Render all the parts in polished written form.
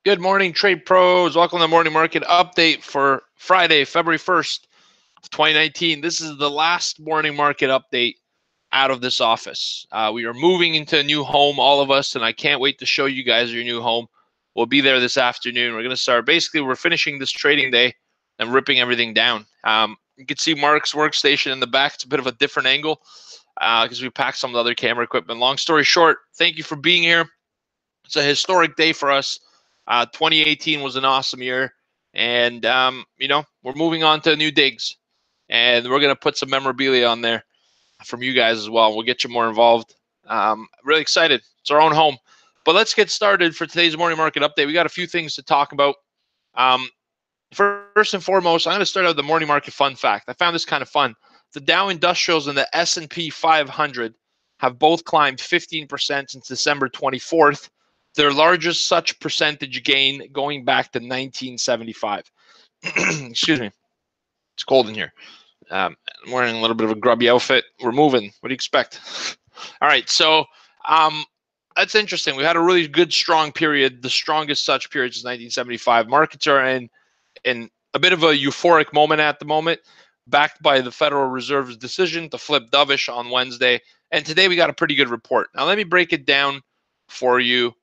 Good morning, trade pros. Welcome to the morning market update for Friday, February 1st, 2019. This is the last morning market update out of this office. We are moving into a new home, all of us, and I can't wait to show you guys your new home. We'll be there this afternoon. We're going to start. Basically, we're finishing this trading day and ripping everything down. You can see Mark's workstation in the back. It's a bit of a different angle because we packed some of the other camera equipment. Long story short, thank you for being here. It's a historic day for us. 2018 was an awesome year, and we're moving on to new digs, and we're gonna put some memorabilia on there from you guys as well. We'll get you more involved. Really excited. It's our own home. But let's get started for today's morning market update. We got a few things to talk about. First and foremost, I'm going to start out with the morning market fun fact. I found this kind of fun. The Dow Industrials and the S&P 500 have both climbed 15% since December 24th. Their largest such percentage gain going back to 1975. Excuse me. It's cold in here. I'm wearing a little bit of a grubby outfit. We're moving. What do you expect? All right. So that's interesting. We had a really good, strong period, the strongest such period since 1975. Markets are in a bit of a euphoric moment at the moment, backed by the Federal Reserve's decision to flip dovish on Wednesday. And today we got a pretty good report. Now, let me break it down for you.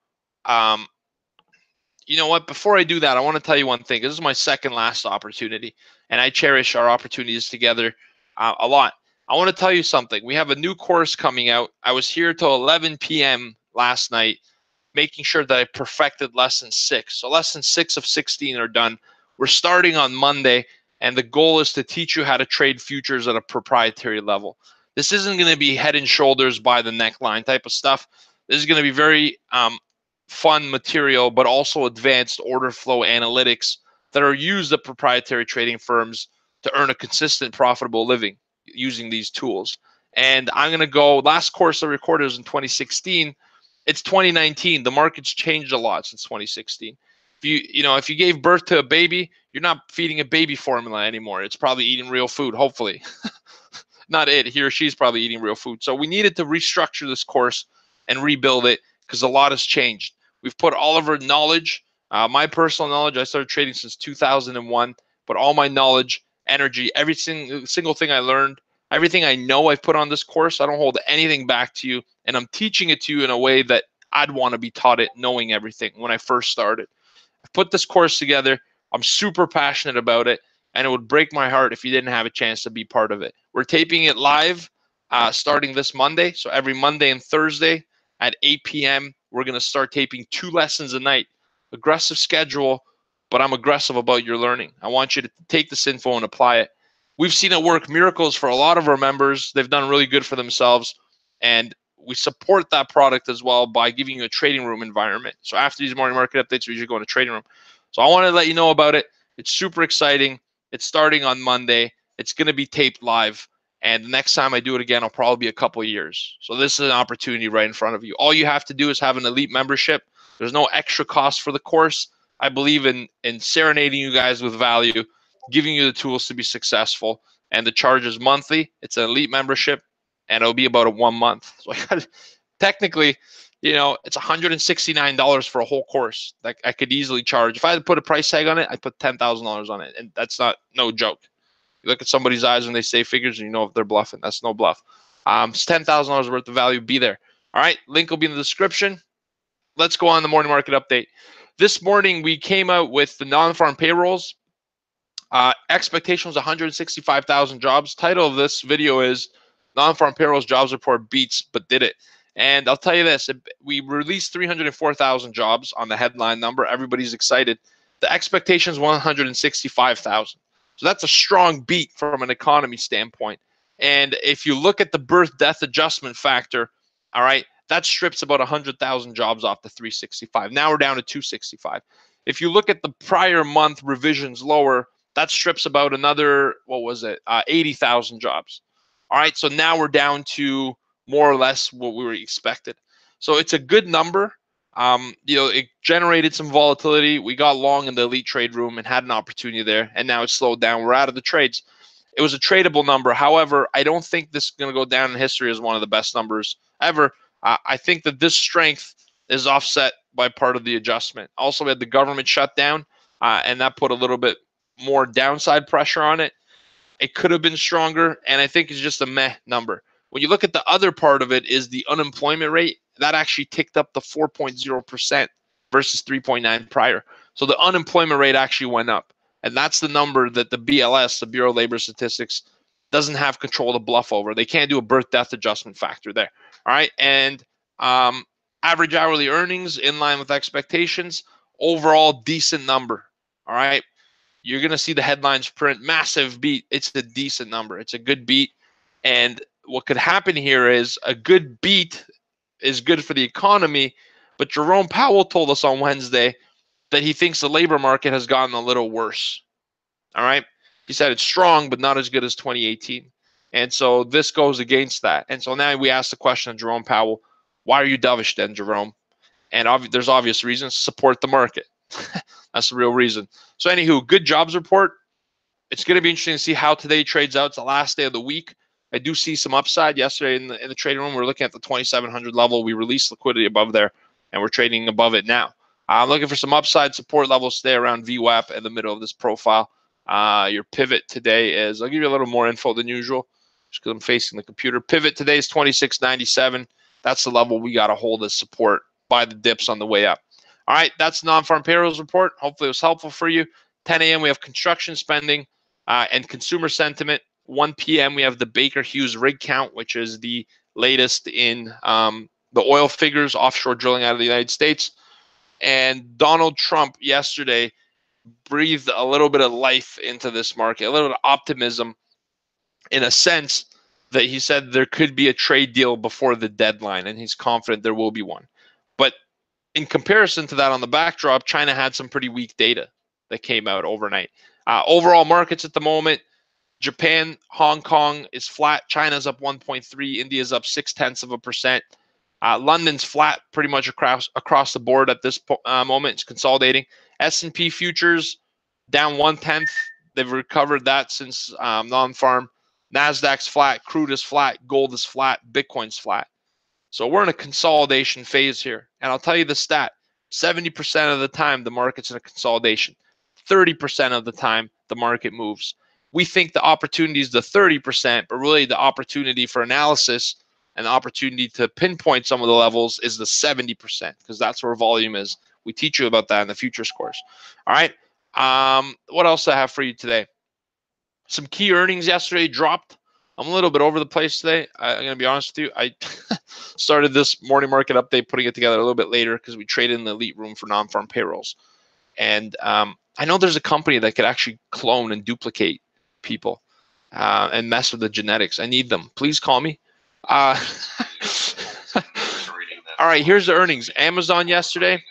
You know what? Before I do that, I want to tell you one thing. This is my second last opportunity, and I cherish our opportunities together a lot. I want to tell you something. We have a new course coming out. I was here till 11 p.m. last night, making sure that I perfected lesson 6. So lesson 6 of 16 are done. We're starting on Monday, and the goal is to teach you how to trade futures at a proprietary level. This isn't going to be head and shoulders by the neckline type of stuff. This is going to be very fun material, but also advanced order flow analytics that are used at proprietary trading firms to earn a consistent, profitable living using these tools. And I'm going to go, last course I recorded was in 2016. It's 2019. The market's changed a lot since 2016. If you gave birth to a baby, you're not feeding a baby formula anymore. It's probably eating real food, hopefully. Not it. He or she's probably eating real food. So we needed to restructure this course and rebuild it because a lot has changed. We've put all of our knowledge, my personal knowledge. I started trading since 2001, but all my knowledge, energy, every single thing I learned, everything I know I've put on this course. I don't hold anything back to you, and I'm teaching it to you in a way that I'd want to be taught it, knowing everything when I first started. I've put this course together. I'm super passionate about it, and it would break my heart if you didn't have a chance to be part of it. We're taping it live starting this Monday, so every Monday and Thursday at 8 p.m., we're going to start taping 2 lessons a night. Aggressive schedule, but I'm aggressive about your learning. I want you to take this info and apply it. We've seen it work miracles for a lot of our members. They've done really good for themselves, and we support that product as well by giving you a trading room environment. So after these morning market updates, we usually go in a trading room. So I want to let you know about it. It's super exciting. It's starting on Monday. It's going to be taped live. And the next time I do it again, I'll probably be a couple of years. So this is an opportunity right in front of you. All you have to do is have an elite membership. There's no extra cost for the course. I believe in serenading you guys with value, giving you the tools to be successful. And the charge is monthly. It's an elite membership, and it'll be about 1 month. So technically, it's $169 for a whole course. Like I could easily charge. If I had to put a price tag on it, I'd put $10,000 on it, and that's no joke. You look at somebody's eyes when they say figures, and you know if they're bluffing. That's no bluff. It's $10,000 worth of value. Be there. All right. Link will be in the description. Let's go on the morning market update. This morning, we came out with the non-farm payrolls. Expectation was 165,000 jobs. Title of this video is Non-Farm Payrolls Jobs Report Beats, but did it. And I'll tell you this. We released 304,000 jobs on the headline number. Everybody's excited. The expectation is 165,000. So that's a strong beat from an economy standpoint. And if you look at the birth-death adjustment factor, all right, that strips about 100,000 jobs off the 365. Now we're down to 265. If you look at the prior month revisions lower, that strips about another, 80,000 jobs. All right, so now we're down to more or less what we were expected. So it's a good number. It generated some volatility. We got long in the elite trade room and had an opportunity there, and now it's slowed down. We're out of the trades. It was a tradable number. However, I don't think this is going to go down in history as one of the best numbers ever. I think that this strength is offset by part of the adjustment. Also, we had the government shutdown, and that put a little bit more downside pressure on it. It could have been stronger, and I think it's just a meh number. When you look at the other part of it is the unemployment rate. That actually ticked up to 4.0% versus 3.9 prior. So the unemployment rate actually went up. And that's the number that the BLS, the Bureau of Labor Statistics, doesn't have control to bluff over. They can't do a birth-death adjustment factor there. All right. And average hourly earnings in line with expectations. Overall, decent number. All right. You're going to see the headlines print massive beat. It's a decent number. It's a good beat. And what could happen here is a good beat is good for the economy. But Jerome Powell told us on Wednesday that he thinks the labor market has gotten a little worse. All right. He said it's strong, but not as good as 2018. And so this goes against that. And so now we ask the question of Jerome Powell, why are you dovish then, Jerome? And there's obvious reasons. Support the market. That's the real reason. So anywho, good jobs report. It's going to be interesting to see how today trades out. It's the last day of the week. I do see some upside. Yesterday in the trading room, we're looking at the 2,700 level. We released liquidity above there, and we're trading above it now. I'm looking for some upside. Support levels stay around VWAP in the middle of this profile. Your pivot today is, I'll give you a little more info than usual just because I'm facing the computer. Pivot today is 26.97. That's the level we got to hold as support. Buy the dips on the way up. All right, that's non-farm payrolls report. Hopefully it was helpful for you. 10 a.m. we have construction spending and consumer sentiment. 1 p.m. we have the Baker Hughes rig count, which is the latest in the oil figures, offshore drilling out of the United States. And Donald Trump yesterday breathed a little bit of life into this market, a little bit of optimism in a sense that he said there could be a trade deal before the deadline, and he's confident there will be one. But in comparison to that on the backdrop, China had some pretty weak data that came out overnight. Overall markets at the moment, Japan, Hong Kong is flat. China's up 1.3. India's up 0.6%. London's flat pretty much across the board at this moment. It's consolidating. S&P futures down 0.1. They've recovered that since non-farm. NASDAQ's flat. Crude is flat. Gold is flat. Bitcoin's flat. So we're in a consolidation phase here. And I'll tell you the stat. 70% of the time, the market's in a consolidation. 30% of the time, the market moves. We think the opportunity is the 30%, but really the opportunity for analysis and the opportunity to pinpoint some of the levels is the 70%, because that's where volume is. We teach you about that in the futures course. All right. What else do I have for you today? Some key earnings yesterday dropped. I'm a little bit over the place today. I'm going to be honest with you. I started this morning market update, putting it together a little bit later because we traded in the elite room for non-farm payrolls. And I know there's a company that could actually clone and duplicate people and mess with the genetics. I need them. Please call me. All right, here's the earnings. Amazon yesterday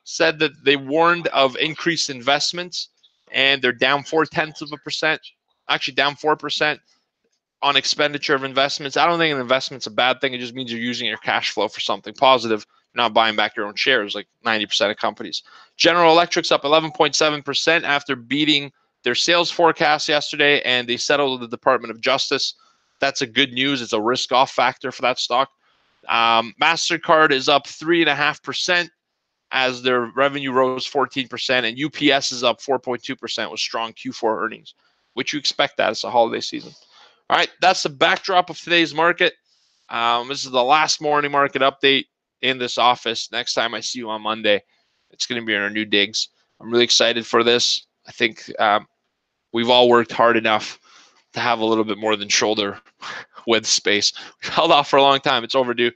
said that they warned of increased investments, and they're down 0.4%, actually down 4% on expenditure of investments. I don't think an investment's a bad thing. It just means you're using your cash flow for something positive. You're not buying back your own shares like 90% of companies. General Electric's up 11.7% after beating their sales forecast yesterday, and they settled with the Department of Justice. That's a good news. It's a risk-off factor for that stock. MasterCard is up 3.5% as their revenue rose 14%, and UPS is up 4.2% with strong Q4 earnings, which you expect that. It's a holiday season. All right, that's the backdrop of today's market. This is the last morning market update in this office. Next time I see you on Monday, it's going to be in our new digs. I'm really excited for this. I think we've all worked hard enough to have a little bit more than shoulder width space. We've held off for a long time. It's overdue.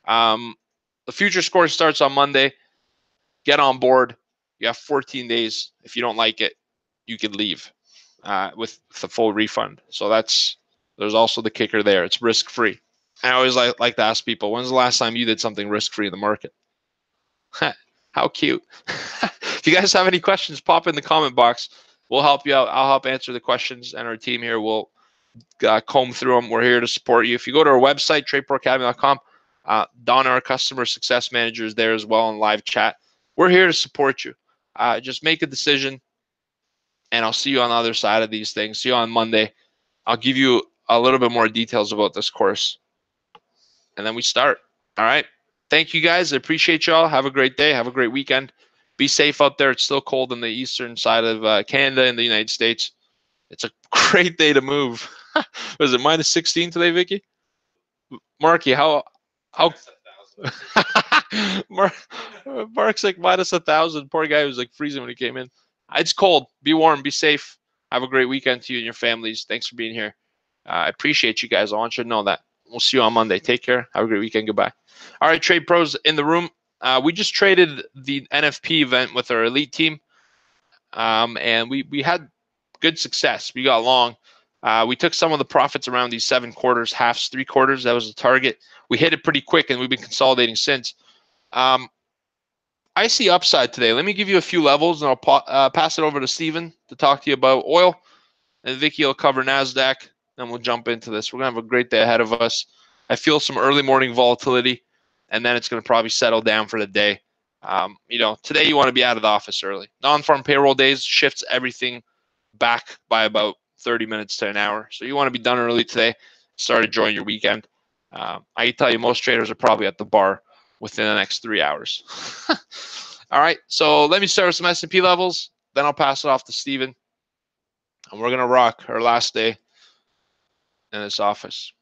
The futures course starts on Monday. Get on board. You have 14 days. If you don't like it, you can leave with the full refund. So there's also the kicker there. It's risk-free. I always like to ask people, when's the last time you did something risk-free in the market? How cute. If you guys have any questions, pop in the comment box. We'll help you out. I'll help answer the questions, and our team here will comb through them. We're here to support you. If you go to our website, TRADEPROacademy.com, Donna, our customer success manager, is there as well in live chat. We're here to support you. Just make a decision, and I'll see you on the other side of these things. See you on Monday. I'll give you a little bit more details about this course, and then we start. All right. Thank you guys. I appreciate y'all. Have a great day. Have a great weekend. Be safe out there. It's still cold on the eastern side of Canada and the United States. It's a great day to move. Was it -16 today, Vicky? Marky, how Mark, Mark's like -1,000. Poor guy was like freezing when he came in. It's cold. Be warm. Be safe. Have a great weekend to you and your families. Thanks for being here. I appreciate you guys. I want you to know that. We'll see you on Monday. Take care. Have a great weekend. Goodbye. All right, trade pros in the room. We just traded the NFP event with our elite team, and we had good success. We got long. We took some of the profits around these 7 quarters, halves, 3 quarters. That was the target. We hit it pretty quick, and we've been consolidating since. I see upside today. Let me give you a few levels, and I'll pass it over to Steven to talk to you about oil. And Vicky will cover NASDAQ, and we'll jump into this. We're going to have a great day ahead of us. I feel some early morning volatility, and then it's going to probably settle down for the day. Today you want to be out of the office early. Non-farm payroll days shifts everything back by about 30 minutes to an hour. So you want to be done early today. Start enjoying your weekend. I can tell you most traders are probably at the bar within the next 3 hours. All right, so let me start with some S&P levels. Then I'll pass it off to Steven. And we're going to rock our last day in this office.